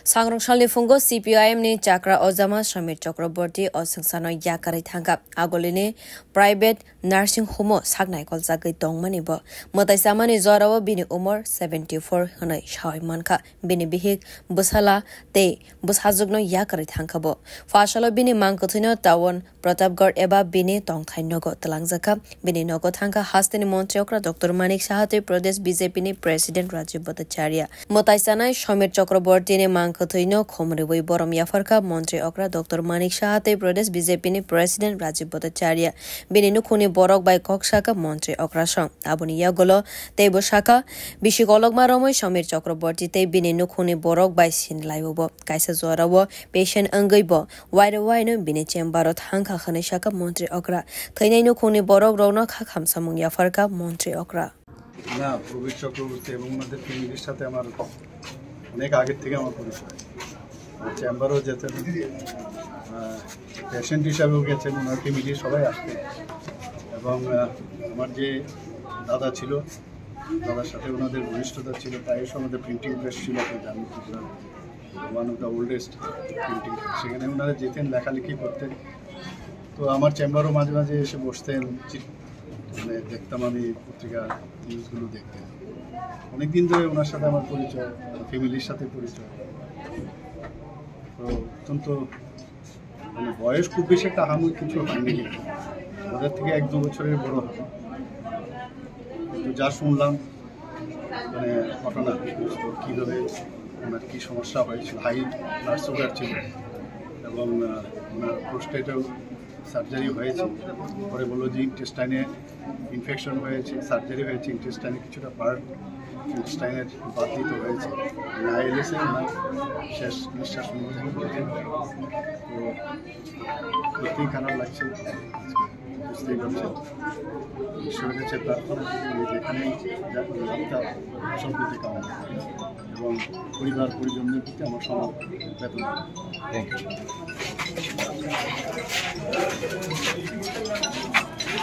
Sangrongshali fungo CPIM ni Chakra Ozama Shamir Chakraborty o Sangsano Yakari Thangap Agolini private nursing home Sagnai Kolzagai Dongmani bo Motai Samani Zorawa Bini Umar 74 Hanai Shai Manka Bini Bihik Bushala Te Bushazugno Yakari Thangabo Fashala Bini Mankotino Tawon Pratapgard Eba Bini Tongthai Nogo Talangzaka Bini Nogo Thangka Hastini Montriokra Dr. Manik Shahate Pradesh BJP ni President Rajiv Bhattacharya Motai Sanai Shamir Chakraborty ni Mankotino Khomriwei Borom Yafarka Montri Okra Dr. Manik Shahate Pradesh BJP ni President Rajiv Bhattacharya Bini Nukhuni Borok by Kokshaka Montri Okra Shong Abuni Yagolo Tebo Shaka Bishikolog Maromo Shamir Chakraborty Te Bini Nukhuni Borok by Sin Laibo Kaisa Zorawo Patient Angaibo Wide Wino Bini Chambarot Hanka Haneshaka Montri Okra Kainai Nukhuni Borok Rona Kham Samung Yafarka Montri Okra না প্রবীর চক্রবর্তী এবং আমাদের ফ্যামিলির সাথে আমার অনেক আগে থেকে আমার পরিচয় চেম্বারও যেতেন পেশেন্ট হিসাবেও গেছেন ওনার ফ্যামিলির সবাই আসতেন এবং আমার যে দাদা ছিল দাদার সাথে ওনাদের ঘনিষ্ঠতা ছিল তাই আমাদের প্রিন্টিং প্রেস ছিল জানি one of the oldest printing সেখানে ওনারা যেতেন লেখালেখি করতেন তো আমার চেম্বারও মাঝে মাঝে এসে বসতেন মানে দেখতাম আমি পত্রিকা নিউজগুলো দেখতাম অনেকদিন ধরে ওনার সাথে আমার পরিচয় ফ্যামিলির সাথে পরিচয় তো অত্যন্ত মানে বয়স খুব বেশি একটা আহামরি কিছু হয়নি ওদের থেকে 1-2 বছরের বড় হবে তো যা শুনলাম মানে ঘটনা কীভাবে ওনার কী সমস্যা হয়েছিল হাই ব্লাড সুগার ছিল এবং ওনার প্রোস্টেটেও সার্জারি হয়েছে পরে বললো যে ইন্টেস্টাইনে ইনফেকশন হয়েছে সার্জারি হয়েছে ইন্টেস্টাইনে কিছুটা পার্ট ইন্টেস্টাইনের বাদ দিতে হয়েছে আইএলএসে ওনার শেষ নিঃশ্বাস নিতে তো সত্যিই খারাপ লাগছে বুঝতেই পারছেন ঈশ্বরের কাছে প্রার্থনা যেখানেই সম্প্রীতি কামনা এবং পরিবার পরিজনদের প্রতি আমার সমবেদনা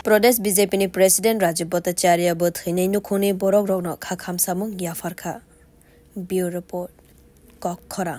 Pradesh BJP ni President Rajiv Bhattacharya bo thainai nukhuni borok rokno khakham samung yafarkha Bureau Report Kokkhora